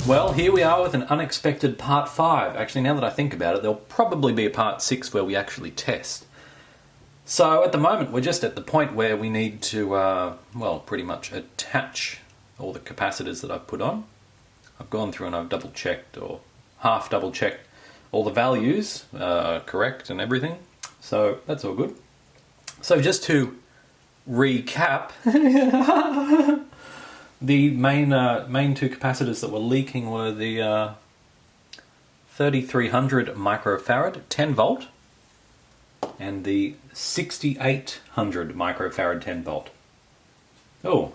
Well, here we are with an unexpected part 5. Actually, now that I think about it, there'll probably be a part 6 where we actually test. So at the moment, we're just at the point where we need to, well, pretty much attach all the capacitors that I've put on. I've gone through and I've double-checked, or half double-checked, all the values are correct and everything. So that's all good. So just to recap, the main two capacitors that were leaking were the 3300 microfarad 10 volt and the 6800 microfarad 10 volt. Oh.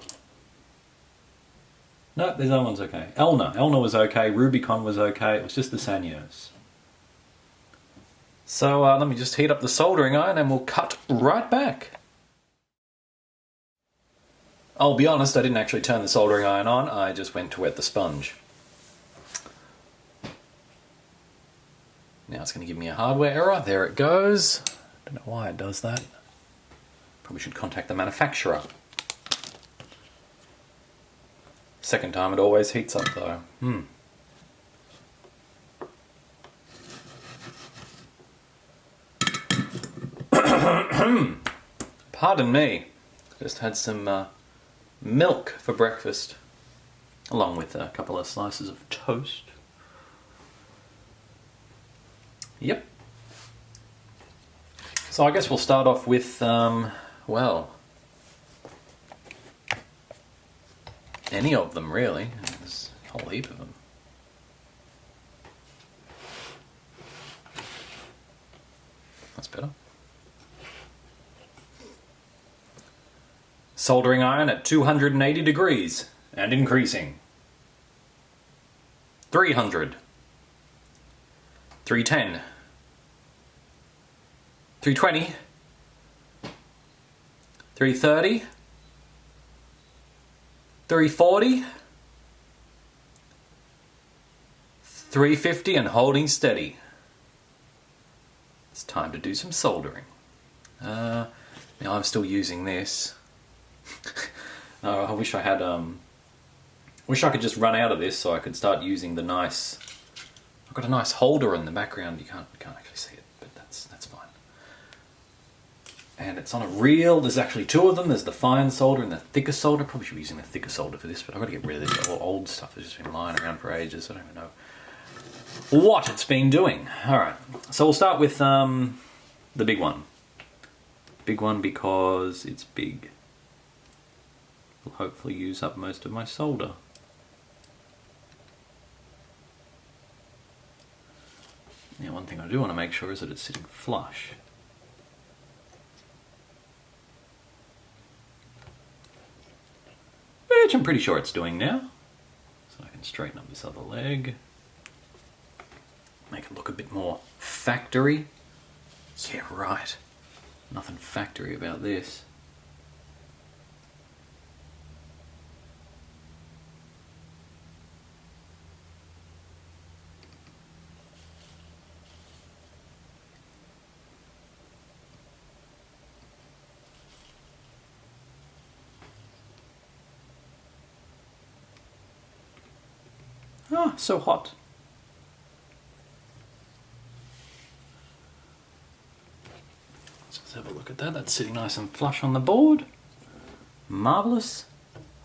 No, this other one's okay. Elna was okay, Rubicon was okay, it was just the Sanyos. So let me just heat up the soldering iron and we'll cut right back. I'll be honest, I didn't actually turn the soldering iron on, I just went to wet the sponge. Now it's going to give me a hardware error, there it goes. Don't know why it does that. Probably should contact the manufacturer. Second time it always heats up though. Pardon me, just had some milk for breakfast, along with a couple of slices of toast. Yep. So I guess we'll start off with, well, any of them really. There's a whole heap of them. That's better. Soldering iron at 280 degrees and increasing. 300. 310. 320. 330. 340. 350 and holding steady. It's time to do some soldering. Now I'm still using this. I wish I had, wish I could just run out of this so I could start using the nice, I've got a nice holder in the background, you can't actually see it, but that's fine. And it's on a reel, there's actually two of them, there's the fine solder and the thicker solder. Probably should be using the thicker solder for this, but I've got to get rid of this old stuff that's just been lying around for ages, I don't even know what it's been doing. Alright, so we'll start with the big one. Big one because it's big. Will hopefully use up most of my solder. Now one thing I do want to make sure is that it's sitting flush. Which I'm pretty sure it's doing now. So I can straighten up this other leg. Make it look a bit more factory. Yeah, right. Nothing factory about this. Ah, so hot. Let's have a look at that. That's sitting nice and flush on the board. Marvellous.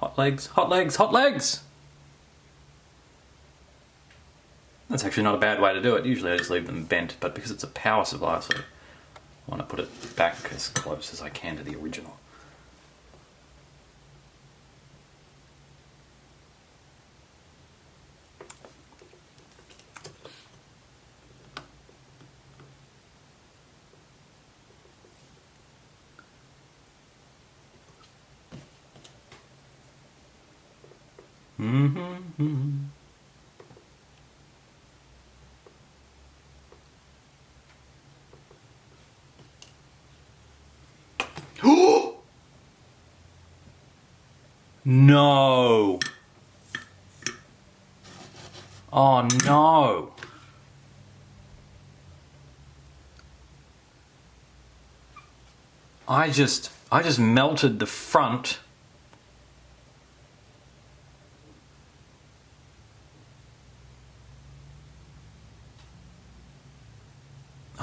Hot legs, hot legs, hot legs! That's actually not a bad way to do it. Usually I just leave them bent, but because it's a power supply, so I want to put it back as close as I can to the original. No! Oh no! I just melted the front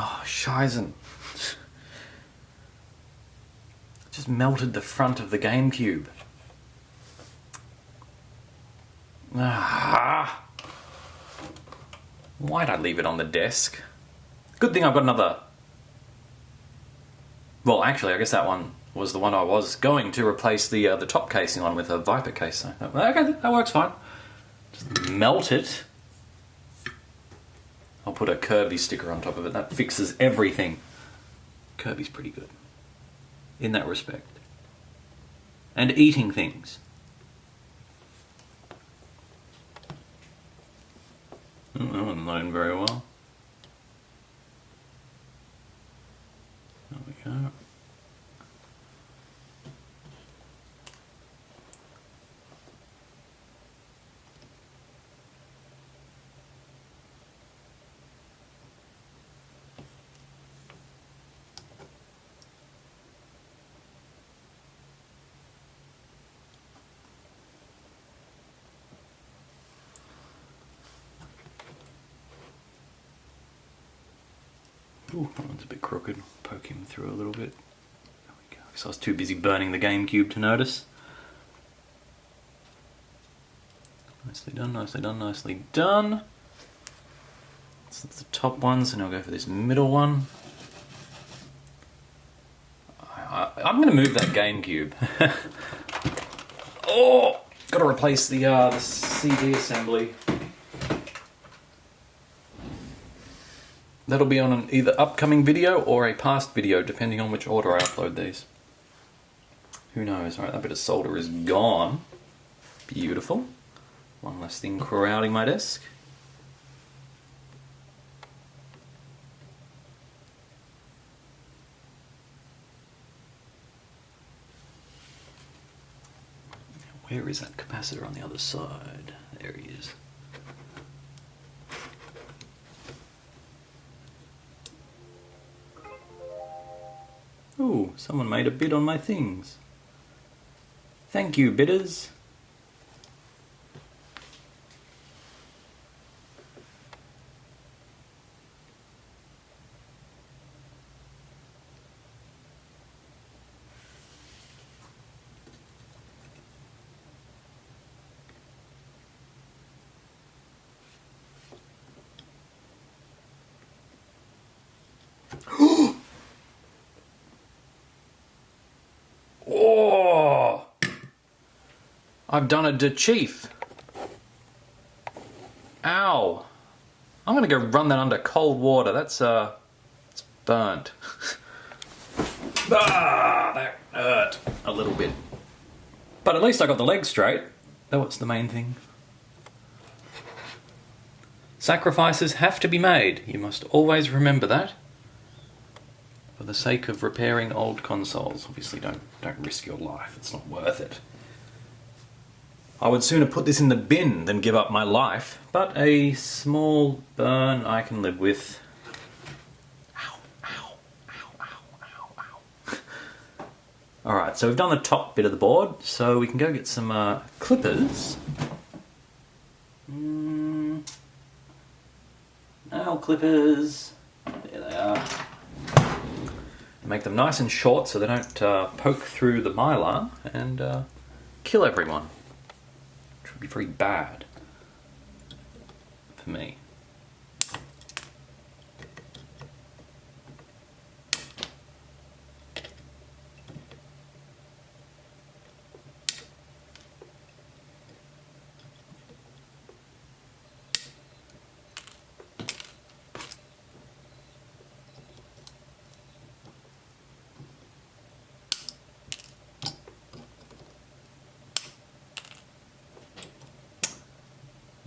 Oh, Scheißen. Just melted the front of the GameCube. Ah. Why'd I leave it on the desk? Good thing I've got another... Well, actually, I guess that one was the one I was going to replace the top casing on with a Viper case. So okay, that works fine. Just melt it. I'll put a Kirby sticker on top of it. That fixes everything. Kirby's pretty good in that respect. And eating things. Oh, that one's not in very well. There we go. Ooh, that one's a bit crooked. Poke him through a little bit. There we go. So I was too busy burning the GameCube to notice. Nicely done, nicely done, nicely done. So that's the top one, so now I'll go for this middle one. I'm going to move that GameCube. Oh! Got to replace the CD assembly. That'll be on an either upcoming video or a past video, depending on which order I upload these. Who knows? Alright, that bit of solder is gone. Beautiful. One less thing crowding my desk. Where is that capacitor on the other side? There he is. Ooh, someone made a bid on my things. Thank you, bidders. Oh! I've done a de chief. Ow! I'm gonna go run that under cold water. That's it's burnt. Ah, that hurt a little bit. But at least I got the leg straight. That was the main thing. Sacrifices have to be made. You must always remember that. For the sake of repairing old consoles. Obviously don't risk your life, it's not worth it. I would sooner put this in the bin than give up my life, but a small burn I can live with. Ow, ow, ow, ow, ow, ow. Alright, so we've done the top bit of the board, so we can go get some clippers. Nail clippers. There they are. Make them nice and short so they don't poke through the mylar and kill everyone. Which would be very bad for me.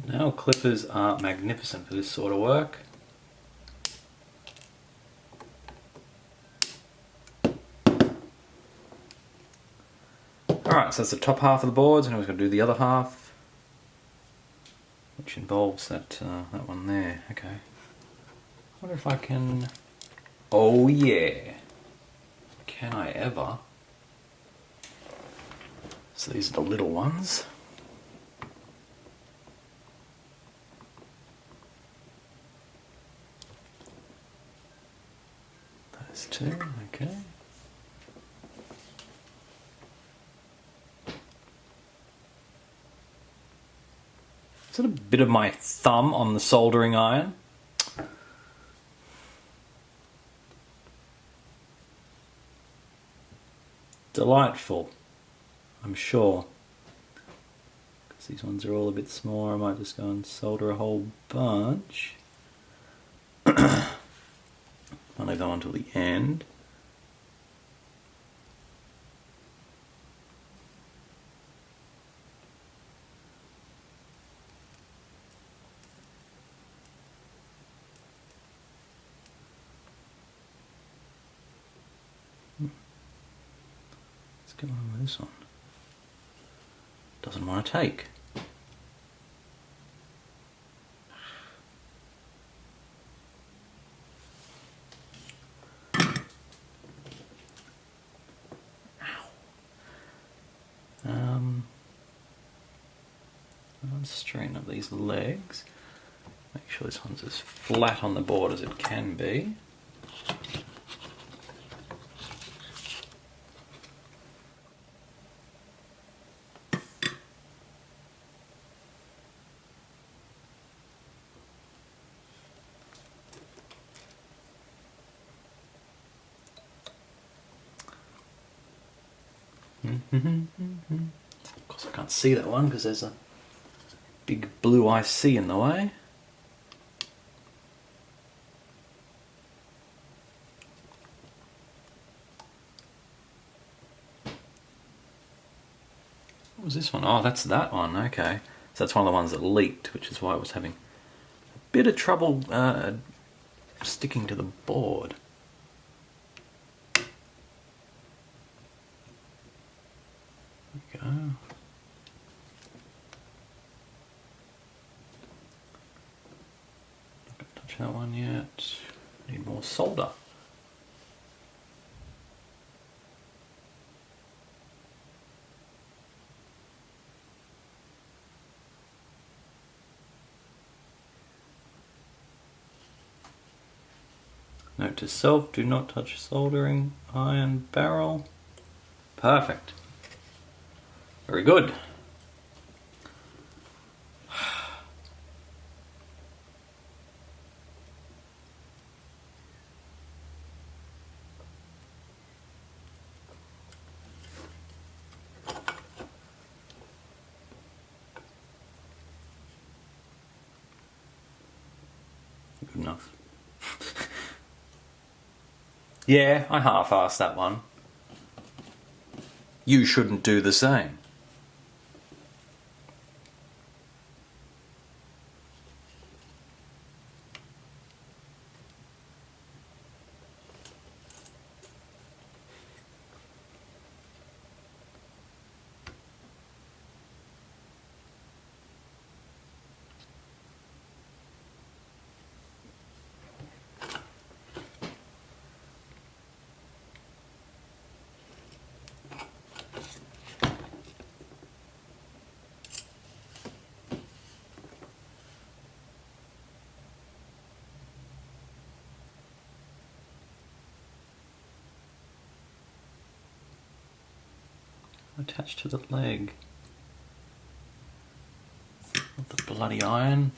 Nail clippers are magnificent for this sort of work. Alright, so that's the top half of the boards, and we're going to do the other half, which involves that that one there. Okay. I wonder if I can... Oh yeah! Can I ever? So these are the little ones. too, okay. Is it a bit of my thumb on the soldering iron? Delightful, I'm sure. Because these ones are all a bit smaller, I might just go and solder a whole bunch. I'll leave that one till the end. What's going on with this one? Doesn't want to take. I'll straighten up these legs. Make sure this one's as flat on the board as it can be. Of course I can't see that one because there's a big blue IC in the way. What was this one? Oh, that's that one, okay. So that's one of the ones that leaked, which is why I was having a bit of trouble sticking to the board. There we go. Not going to touch that one yet. Need more solder. Note to self, do not touch soldering iron barrel. Perfect. Very good. Good enough. Yeah, I half-assed that one. You shouldn't do the same. Attached to the leg. Not the bloody iron.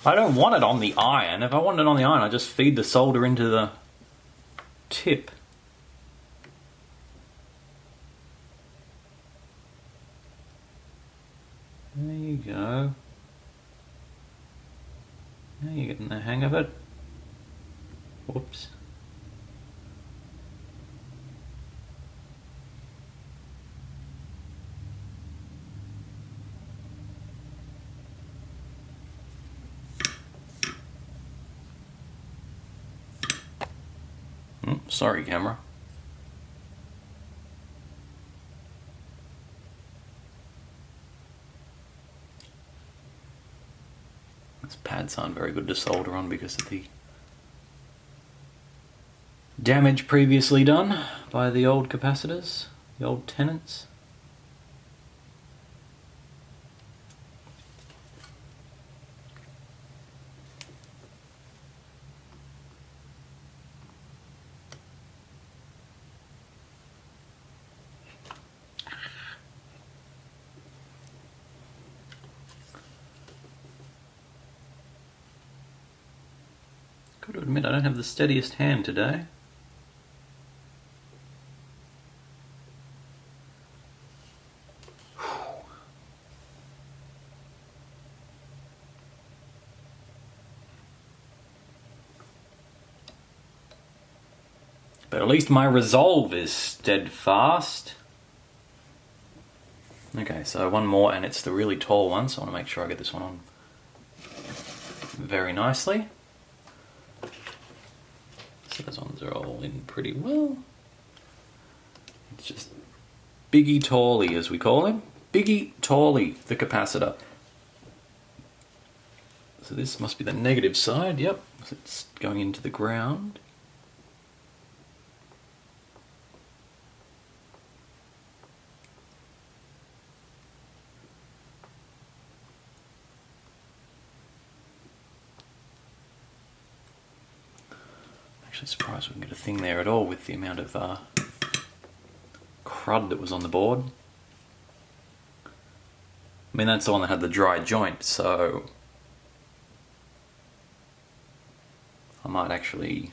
I don't want it on the iron. If I want it on the iron, I just feed the solder into the tip. There you go. Now you're getting the hang of it. Whoops. Sorry, camera. These pads aren't very good to solder on because of the damage previously done by the old capacitors, the old tenants. Got to admit, I don't have the steadiest hand today. But at least my resolve is steadfast. Okay, so one more, and it's the really tall one, so I want to make sure I get this one on very nicely. So those ones are all in pretty well. It's just Biggie Tally, as we call him. Biggie Tally, the capacitor. So this must be the negative side, yep. So it's going into the ground. Actually surprised we can get a thing there at all with the amount of crud that was on the board. I mean, that's the one that had the dry joint, so I might actually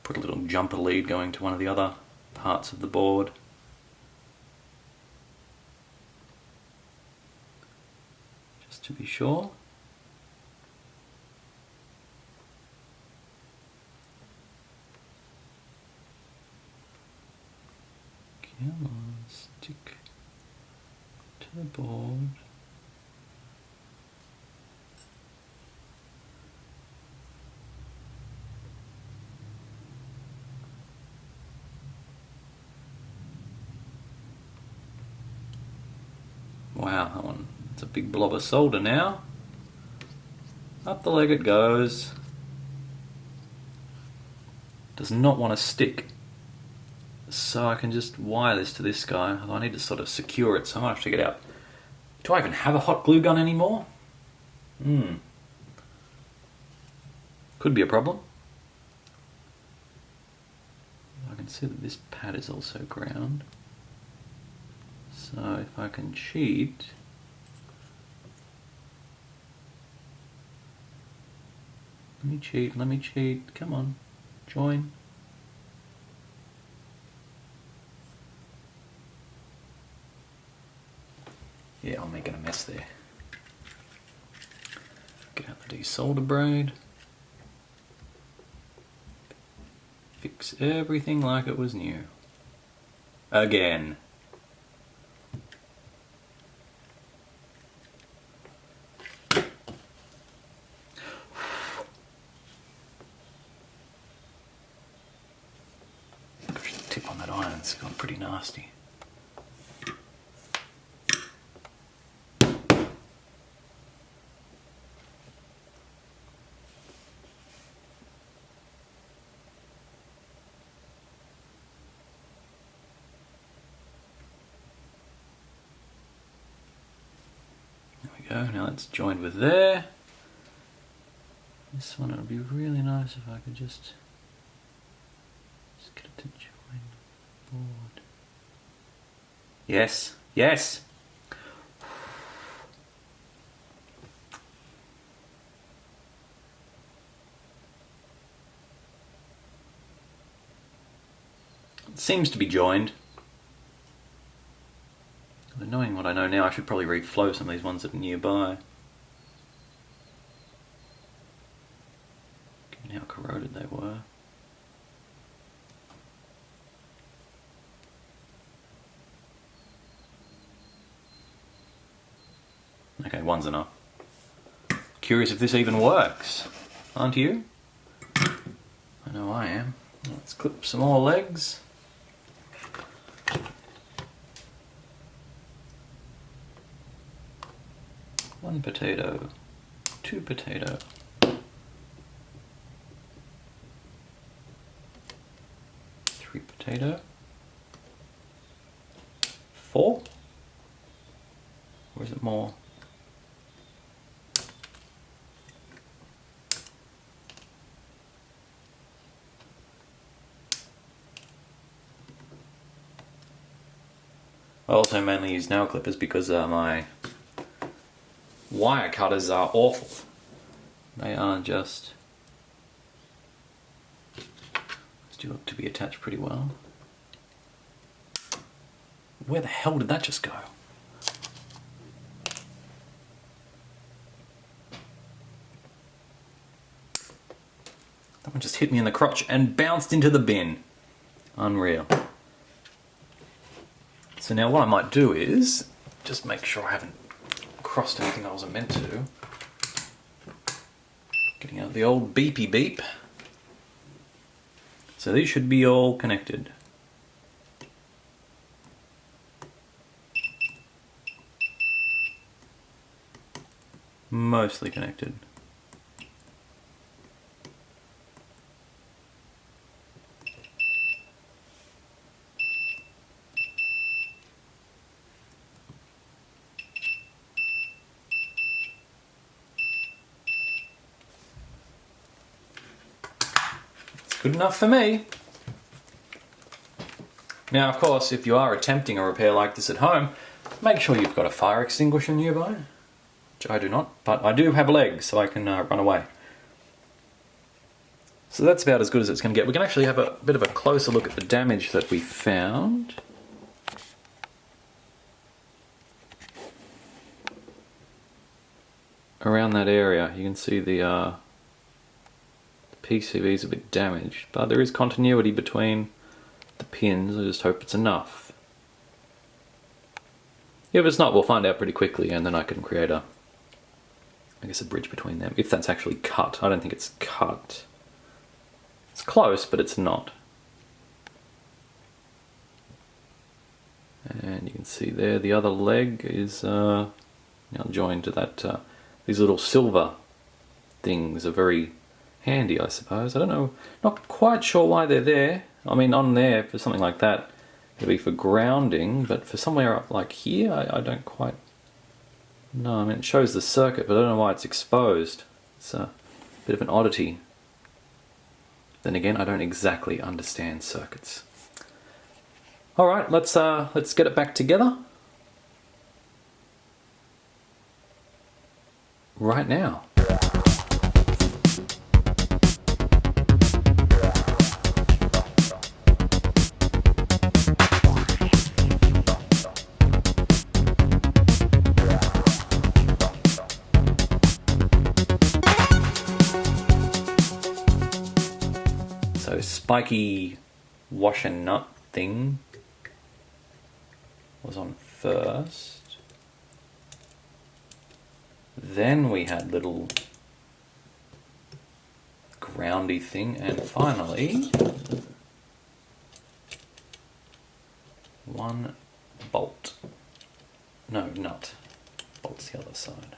put a little jumper lead going to one of the other parts of the board. Just to be sure. Come on, stick to the board. Wow, that one, it's a big blob of solder now. Up the leg it goes. Does not want to stick. So I can just wire this to this guy, although I need to sort of secure it, so I might have to get out. Do I even have a hot glue gun anymore? Could be a problem. I can see that this pad is also ground. So if I can cheat... Let me cheat, come on, join. Yeah, I'm making a mess there. Get out the desolder braid. Fix everything like it was new. Again. Gosh, the tip on that iron's gone pretty nasty. Now it's joined with there. This one, it would be really nice if I could just get it to join the board. Yes, yes! It seems to be joined. Knowing what I know now, I should probably reflow some of these ones that are nearby. Given how corroded they were. Okay, one's enough. Curious if this even works, aren't you? I know I am. Let's clip some more legs. One potato, two potato. Three potato. Four? Or is it more? I also mainly use nail clippers because my wire cutters are awful. They are just do look to be attached pretty well. Where the hell did that just go? That one just hit me in the crotch and bounced into the bin. Unreal. So now what I might do is just make sure I haven't crossed anything I wasn't meant to. Getting out the old beepy beep. So these should be all connected. Mostly connected. Good enough for me. Now, of course, if you are attempting a repair like this at home, make sure you've got a fire extinguisher nearby, which I do not, but I do have legs, so I can run away. So that's about as good as it's going to get. We can actually have a bit of a closer look at the damage that we found. Around that area, you can see the PCB is a bit damaged, but there is continuity between the pins. I just hope it's enough. If it's not, we'll find out pretty quickly, and then I can create a bridge between them, if that's actually cut. I don't think it's cut. It's close, but it's not. And you can see there the other leg is now joined to that. These little silver things are very handy, I suppose. I don't know, not quite sure why they're there. I mean, on there for something like that, it'd be for grounding, but for somewhere up like here, I don't quite know. I mean, it shows the circuit, but I don't know why it's exposed. It's a bit of an oddity. Then again, I don't exactly understand circuits. All right, let's get it back together right now. So spiky wash and nut thing was on first. Then we had little groundy thing, and finally one bolt. No, nut. Bolt's the other side.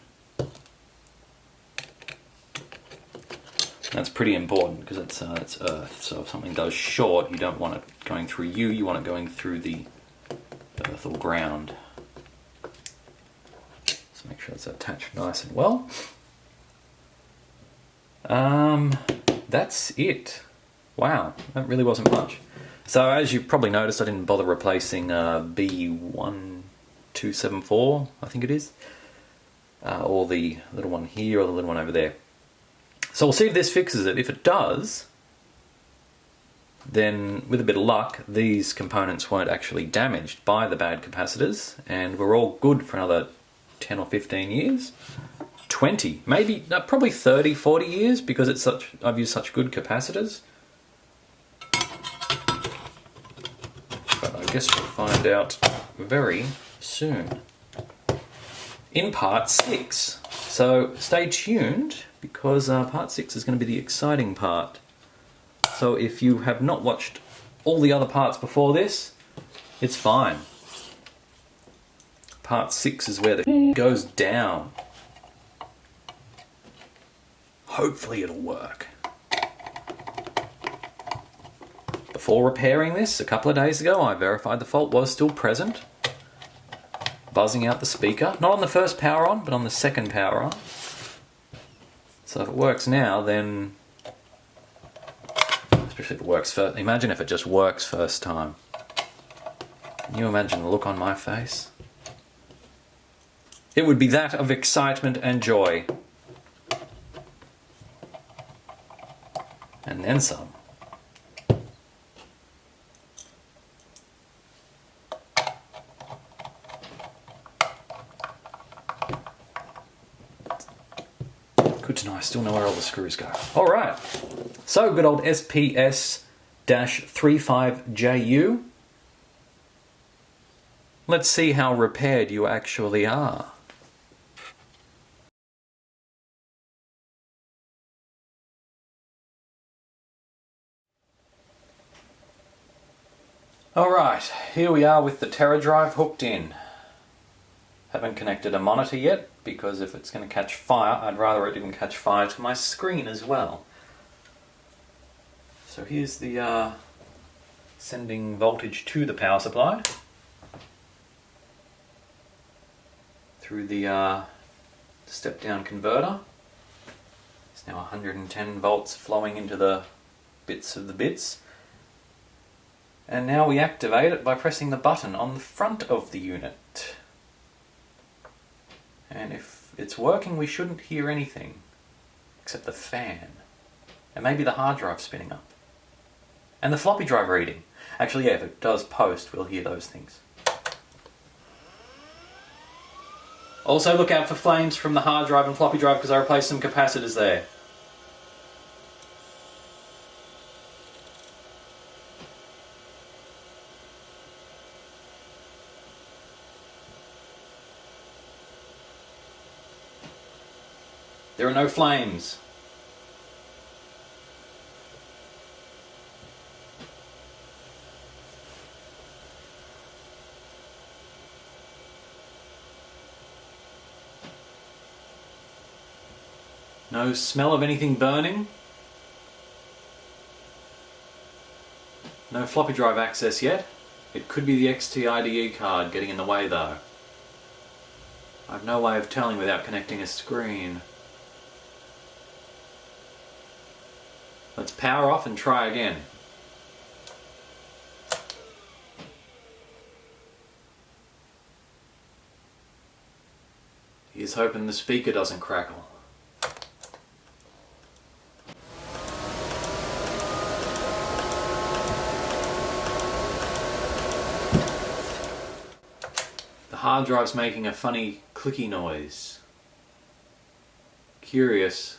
That's pretty important because it's earth, so if something does short, you don't want it going through you want it going through the earth or ground. So make sure it's attached nice and well. That's it. Wow, that really wasn't much. So as you probably noticed, I didn't bother replacing B1274, I think it is, or the little one here or the little one over there. So we'll see if this fixes it. If it does, then with a bit of luck, these components weren't actually damaged by the bad capacitors, and we're all good for another 10 or 15 years. 20, maybe, no, probably 30, 40 years, because it's I've used such good capacitors. But I guess we'll find out very soon. In part 6. So stay tuned, because part 6 is going to be the exciting part. So if you have not watched all the other parts before this, it's fine. Part 6 is where the goes down. Hopefully it'll work. Before repairing this, a couple of days ago, I verified the fault was still present. Buzzing out the speaker. Not on the first power on, but on the second power on. So if it works now, then... Especially if it works first. Imagine if it just works first time. Can you imagine the look on my face? It would be that of excitement and joy. and then some. Good to know I still know where all the screws go. Alright, so good old SPS-35JU. Let's see how repaired you actually are. Alright, here we are with the TeraDrive hooked in. Haven't connected a monitor yet, because if it's going to catch fire, I'd rather it didn't catch fire to my screen as well. So here's the sending voltage to the power supply through the step-down converter. It's now 110 volts flowing into the bits of the bits. And now we activate it by pressing the button on the front of the unit. And if it's working, we shouldn't hear anything except the fan. And maybe the hard drive spinning up. And the floppy drive reading. Actually, yeah, if it does post, we'll hear those things. Also look out for flames from the hard drive and floppy drive because I replaced some capacitors there. There are no flames. No smell of anything burning. No floppy drive access yet. It could be the XT-IDE card getting in the way though. I have no way of telling without connecting a screen. Let's power off and try again. Here's hoping the speaker doesn't crackle. The hard drive's making a funny clicky noise. Curious.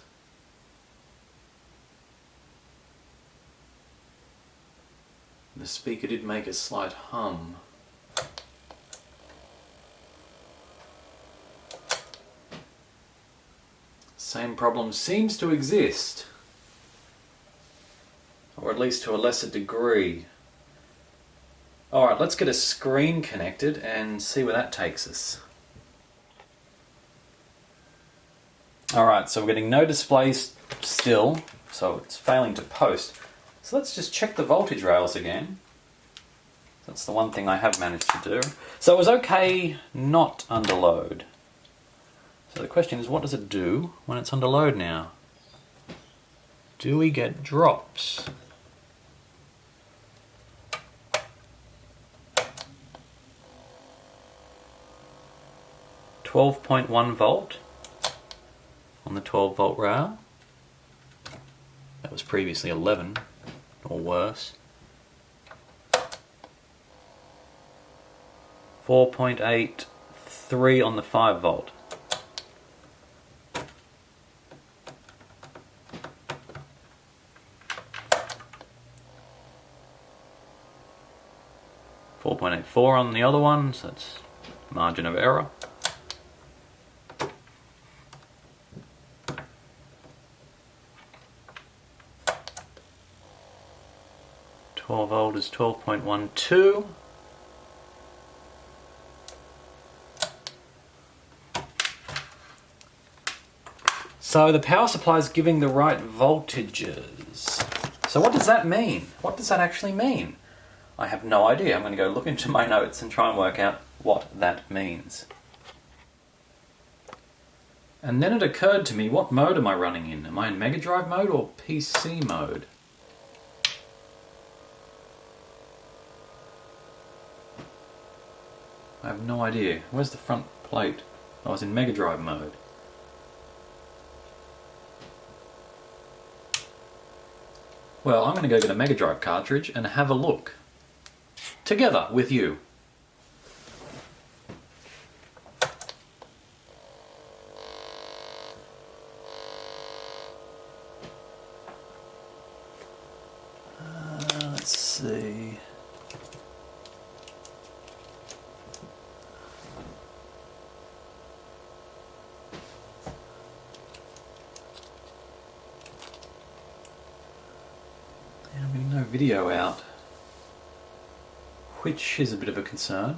The speaker did make a slight hum. Same problem seems to exist, or at least to a lesser degree. Alright, let's get a screen connected and see where that takes us. Alright, so we're getting no display still, so it's failing to post. So let's just check the voltage rails again. That's the one thing I have managed to do. So it was okay not under load. So the question is, what does it do when it's under load now? Do we get drops? $12.1 on the 12 volt rail. That was previously 11 or worse. 4.83 on the 5 volt. .84 on the other one, so that's margin of error. Volt is 12.12. So the power supply is giving the right voltages. So what does that mean? What does that actually mean? I have no idea. I'm going to go look into my notes and try and work out what that means. And then it occurred to me, what mode am I running in? Am I in Mega Drive mode or PC mode? I have no idea. Where's the front plate? I was in Mega Drive mode. Well, I'm going to go get a Mega Drive cartridge and have a look. Together with you. Let's see. No video out, which is a bit of a concern.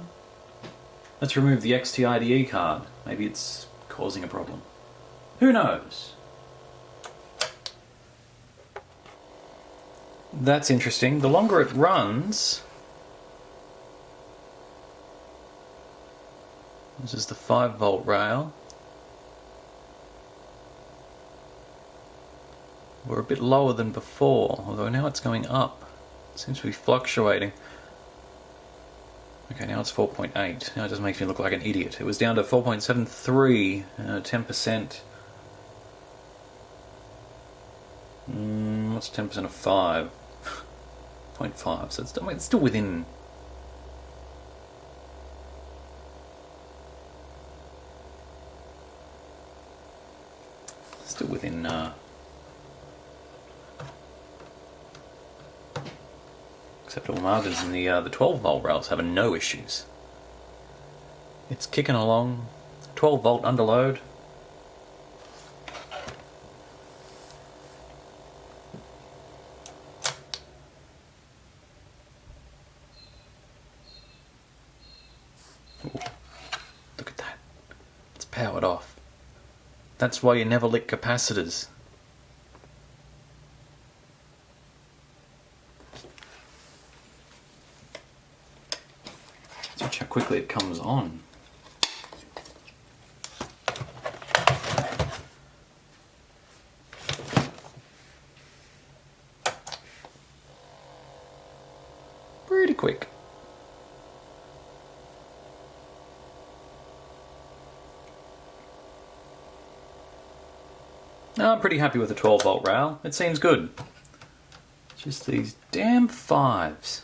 Let's remove the XTIDE card. Maybe it's causing a problem. Who knows? That's interesting. The longer it runs... This is the 5-volt rail. We're a bit lower than before, although now it's going up. It seems to be fluctuating. Okay, now it's 4.8. Now it just makes me look like an idiot. It was down to 4.73, 10%. What's 10% of 5? 0.5, so it's still within... Still within... acceptable margins, and the 12-volt rails having no issues. It's kicking along. 12-volt underload. Ooh, look at that. It's powered off. That's why you never lick capacitors. Watch how quickly it comes on. Pretty quick. I'm pretty happy with the 12-volt rail. It seems good. Just these damn 5s.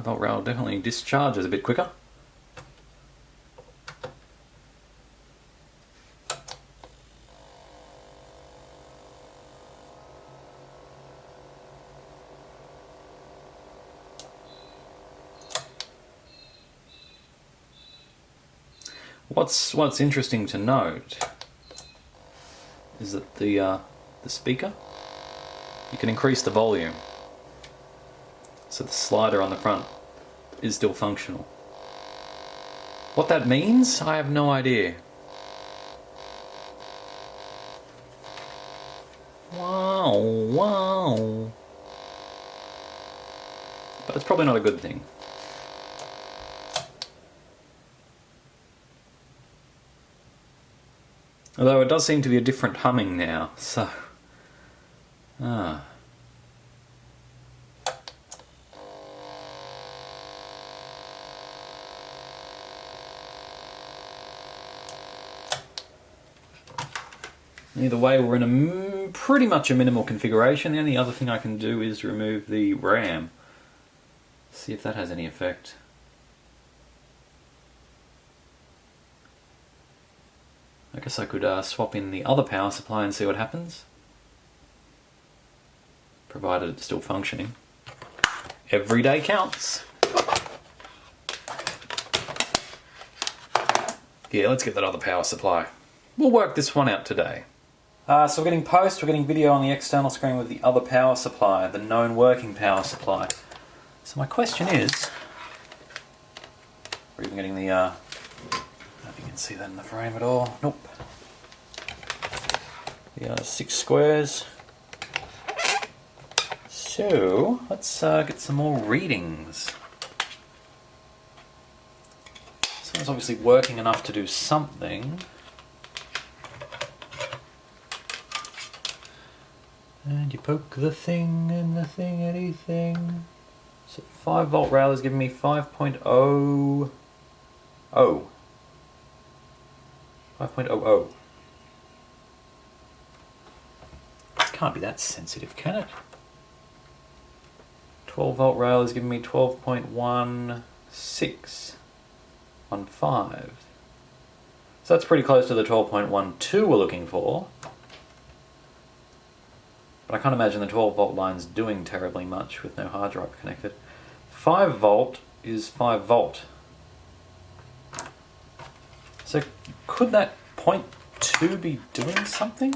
Volt rail definitely discharges a bit quicker. What's interesting to note is that the speaker, you can increase the volume. So the slider on the front is still functional. What that means, I have no idea. Wow, wow. But it's probably not a good thing. Although it does seem to be a different humming now, so... Either way, we're in pretty much a minimal configuration. The only other thing I can do is remove the RAM. See if that has any effect. I guess I could swap in the other power supply and see what happens. Provided it's still functioning. Every day counts. Yeah, let's get that other power supply. We'll work this one out today. So we're getting post, we're getting video on the external screen with the other power supply, the known working power supply. So my question is, we're even getting the, I don't know if you can see that in the frame at all. Nope. The 6 squares. So let's get some more readings. So it's obviously working enough to do something. And you poke the thing and the thing anything. So 5 volt rail is giving me 5.00. 5.00. Can't be that sensitive, can it? 12 volt rail is giving me 12.1615. So that's pretty close to the 12.12 we're looking for. But I can't imagine the 12 volt line's doing terribly much with no hard drive connected. 5 volt is 5 volt. So could that 0.2 be doing something?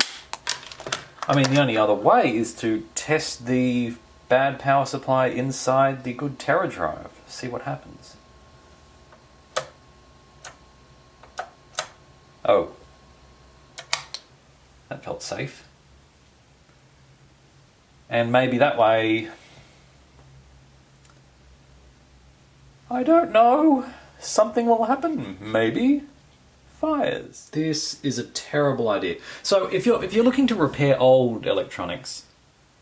I mean, the only other way is to test the bad power supply inside the good TeraDrive. See what happens. Oh. That felt safe. And maybe that way... I don't know. Something will happen, maybe. Fires. This is a terrible idea. So if you're looking to repair old electronics,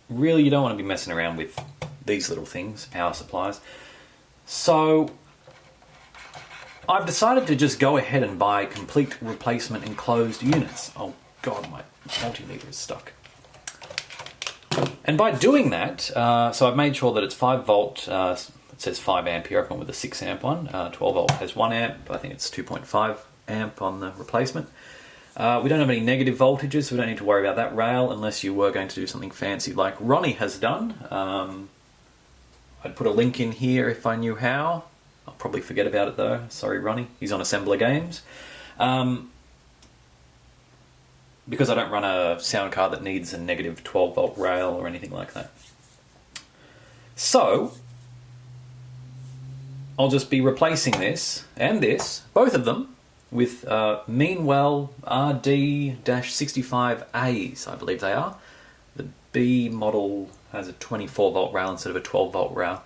really you don't want to be messing around with these little things, power supplies. So I've decided to just go ahead and buy complete replacement enclosed units. Oh god, my multimeter is stuck. And by doing that, so I've made sure that it's 5 volt, it says 5 amp here, I've gone with a 6 amp one, 12 volt has 1 amp, I think it's 2.5 amp on the replacement. We don't have any negative voltages, so we don't need to worry about that rail unless you were going to do something fancy like Ronnie has done. I'd put a link in here if I knew how. I'll probably forget about it though, sorry Ronnie, he's on Assembler Games. Because I don't run a sound card that needs a negative 12 volt rail or anything like that. So, I'll just be replacing this and this, both of them, with Meanwell RD-65As, I believe they are. The B model has a 24 volt rail instead of a 12 volt rail.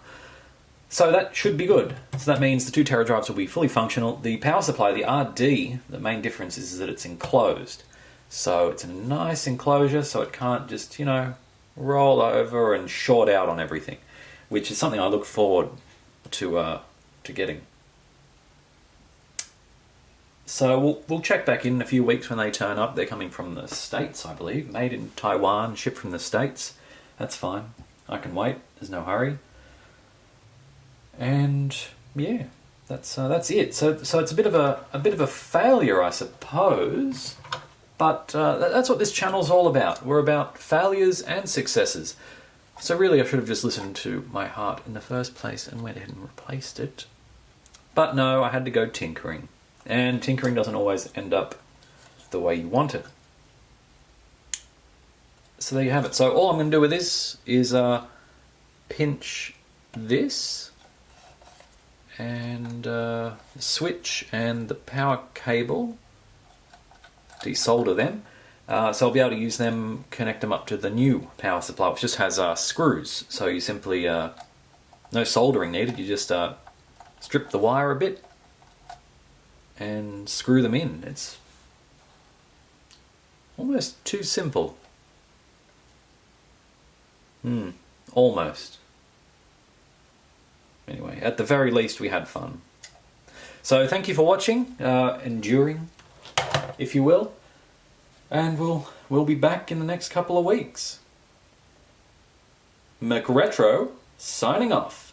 So that should be good. So that means the 2 TeraDrives will be fully functional. The power supply, the RD, the main difference is that it's enclosed. So it's a nice enclosure, so it can't just, you know, roll over and short out on everything, which is something I look forward to getting. So we'll check back in a few weeks when they turn up. They're coming from the States, I believe, made in Taiwan, shipped from the States. That's fine. I can wait. There's no hurry. And yeah, that's it. So it's a bit of a failure, I suppose. But that's what this channel's all about. We're about failures and successes. So really I should have just listened to my heart in the first place and went ahead and replaced it. But no, I had to go tinkering. And tinkering doesn't always end up the way you want it. So there you have it. So all I'm going to do with this is pinch this and the switch and the power cable. Desolder them, so I'll be able to use them, connect them up to the new power supply, which just has screws. So you simply, no soldering needed, you just strip the wire a bit and screw them in. It's almost too simple. Almost. Anyway, at the very least we had fun. So thank you for watching, enduring, if you will, and we'll be back in the next couple of weeks. McRetro signing off.